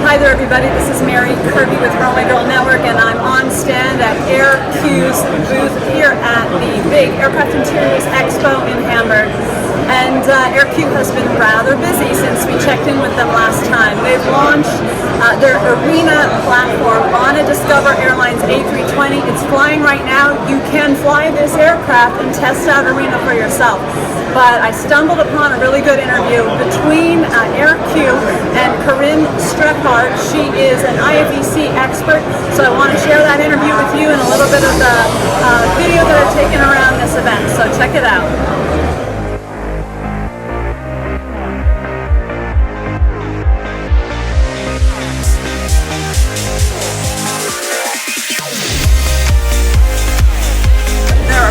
Hi there everybody, this is Mary Kirby with Runway Girl Network, and I'm on stand at AERQ's booth here at the big Aircraft Interiors Expo in Hamburg. And AERQ has been rather busy since we checked in with them last time. They've launched their AERENA platform on a Discover Airlines A320. It's flying right now. You can fly this aircraft and test out AERENA for yourself. But I stumbled upon a really good interview between AERQ and Corinne Streichert. She is an IFEC expert, so I want to share that interview with you and a little bit of the video that I've taken around this event. So check it out.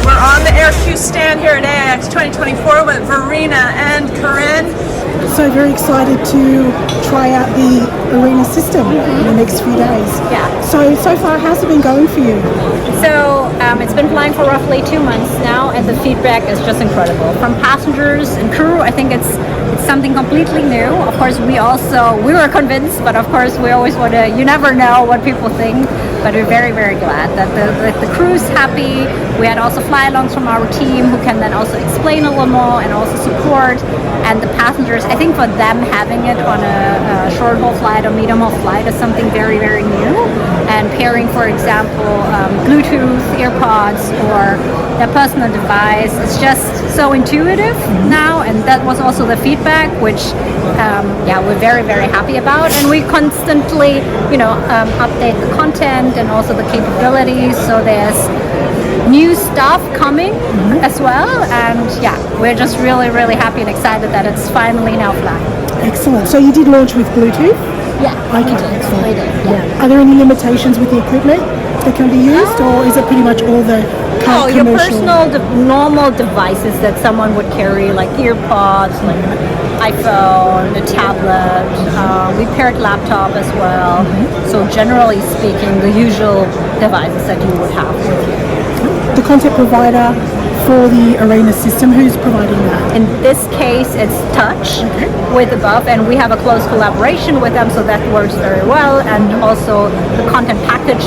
We're on the AERQ stand here at AEREX 2024 with Verena and Corinne. So very excited to try out the AERENA system in the next few days. Yeah. So far, how's it been going for you? So it's been flying for roughly 2 months now, and the feedback is just incredible. From passengers and crew, I think it's something completely new. Of course, we were convinced, but of course we always want to, you never know what people think, but we're very, very glad that the crew's happy. We had also fly-alongs from our team who can then also explain a little more and also support. And the passengers, I think for them having it on a short-haul flight or medium-haul flight is something very, very new. And pairing, for example, Bluetooth, earpods, or their personal device is just so intuitive now. And that was also the feedback, which we're very, very happy about. And we constantly, update the content and also the capabilities. So there's new stuff coming as well, and we're just really, really happy and excited that it's finally now flying. Excellent. So you did launch with Bluetooth? Yeah, Okay, excellent. We did. Yeah. Are there any limitations with the equipment that can be used, or is it pretty much all the current your commercial? personal, normal devices that someone would carry, like earpods, like iPhone, a tablet. We paired laptop as well. So generally speaking, the usual devices that you would have with you. The content provider for the AERENA system, who's providing that? In this case, it's Touch with Above, and we have a close collaboration with them, so that works very well. And also the content package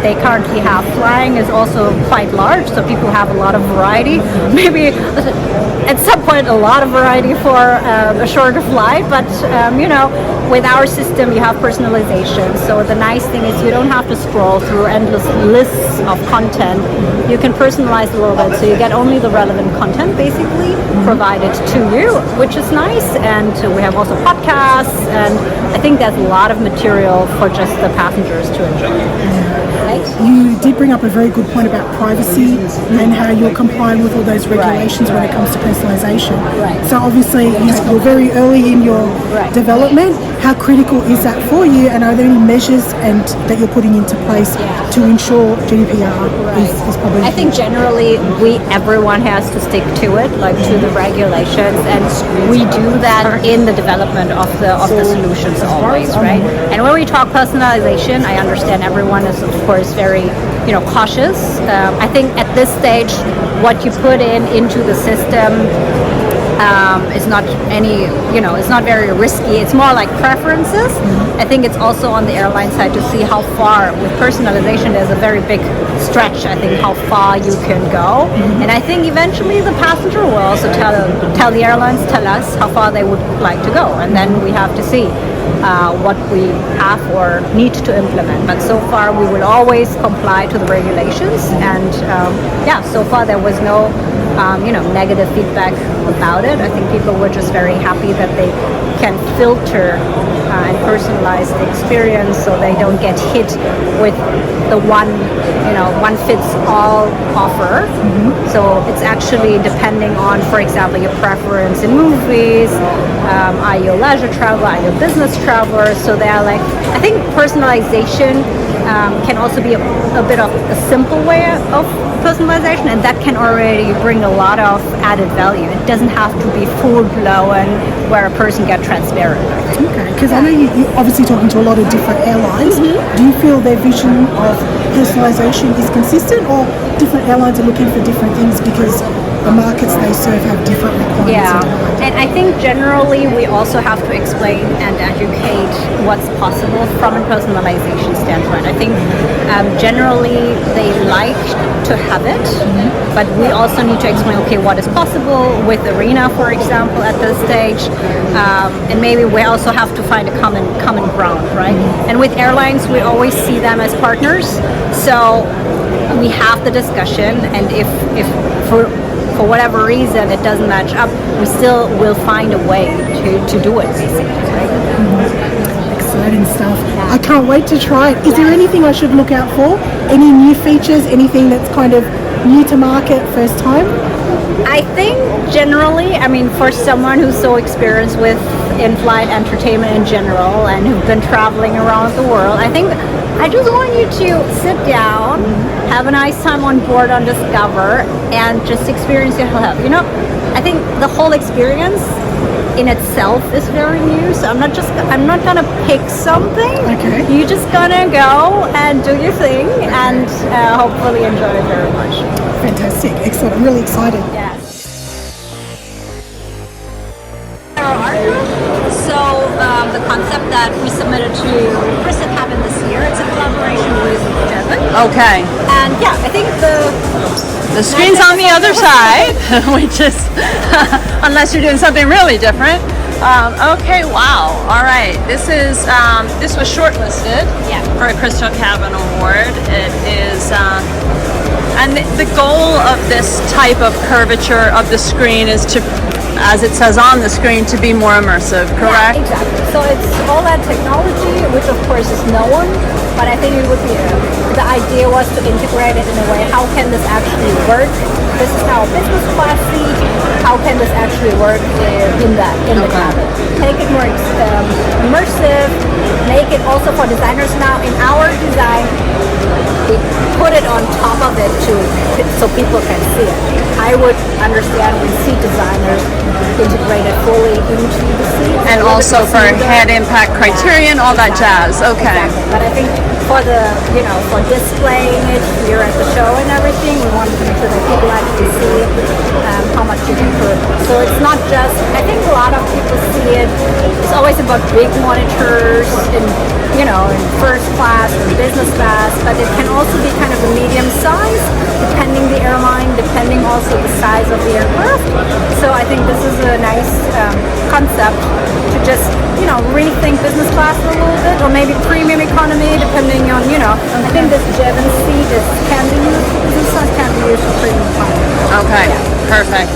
they currently have flying is also quite large, so people have a lot of variety. Maybe at some point a lot of variety for a shorter flight, but with our system you have personalization. So the nice thing is you don't have to scroll through endless lists of content. You can personalize a little bit, so you get only the relevant content basically provided to you, which is nice. And we have also podcasts, and I think there's a lot of material for just the passengers to enjoy. Right? You did bring up a very good point about privacy and how you're complying with all those regulations when it comes to personalization. Right. So obviously you're very early in your development. How critical is that for you, and are there any measures that you're putting into place to ensure GDPR is probably? I think generally everyone has to stick to it, like to the regulations, and we do that in the development of the solutions always, right? And when we talk personalization, I understand everyone is of course very cautious. I think at this stage, what you put into the system is not it's not very risky. It's more like preferences. I think it's also on the airline side to see how far with personalization. There's a very big stretch, I think, how far you can go. And I think eventually the passenger will also tell the airlines, tell us how far they would like to go, and then we have to see what we have or need to implement. But so far we will always comply to the regulations, and so far there was no negative feedback about it. I think people were just very happy that they can filter and personalize the experience, so they don't get hit with the one fits all offer. So it's actually depending on, for example, your preference in movies. Are you a leisure traveler? Are you a business traveler? So they are like, I think personalization can also be a bit of a simple way of personalization, and that can already bring a lot of added value. It doesn't have to be full-blown where a person gets transparent. Okay, because I know you're obviously talking to a lot of different airlines. Do you feel their vision of personalization is consistent, or different airlines are looking for different things? Because the markets they serve have different requirements. Yeah, and I think generally we also have to explain and educate what's possible from a personalization standpoint. I think generally they like to have it, but we also need to explain, okay, what is possible with AERENA, for example, at this stage, and maybe we also have to find a common ground, right? And with airlines, we always see them as partners, so we have the discussion, and if for whatever reason it doesn't match up, we still will find a way to do it, basically, right? Exciting stuff. I can't wait to try it. Is there anything I should look out for? Any new features? Anything that's kind of new to market, first time? I think generally, I mean, for someone who's so experienced with in-flight entertainment in general and who've been traveling around the world, I think I just want you to sit down, have a nice time on board on Discover, and just experience it. You know, I think the whole experience in itself is very new, so I'm not gonna pick something. Okay. You're just gonna go and do your thing and hopefully enjoy it very much. Fantastic. Excellent. I'm really excited. Yes. So the concept that we submitted to Chris and happened this year, it's a collaboration with Devon. Okay. And yeah, I think The screen's on the other side, which is, unless you're doing something really different. Okay, wow. All right. This was shortlisted for a Crystal Cabin Award. It is, and the goal of this type of curvature of the screen is to, as it says on the screen, to be more immersive, correct? Yeah, exactly. So it's all that technology, which of course is known, but I think it would be, the idea was to integrate it in a way, how can this actually work? This is how business class seat, how can this actually work in the cabin? Take it more immersive, make it also for designers now. In our design, we put it on top of it so people can see it. I would understand when seat designers integrate it fully into the seat. And also for head impact criterion, all that jazz. Okay. Exactly. But I think for the, for displaying it here at the show and everything, we wanted to make sure that people actually see how much you can put. So it's not just, I think a lot of people see it, it's always about big monitors in first class or business class, but it can also be kind of a medium size, depending the airline, depending also the size of the aircraft. So I think this is a nice concept to just, rethink business class a little bit, or maybe premium economy, depending on, I think this Jevon seat can be used for business class, can be used for premium economy. Okay, perfect.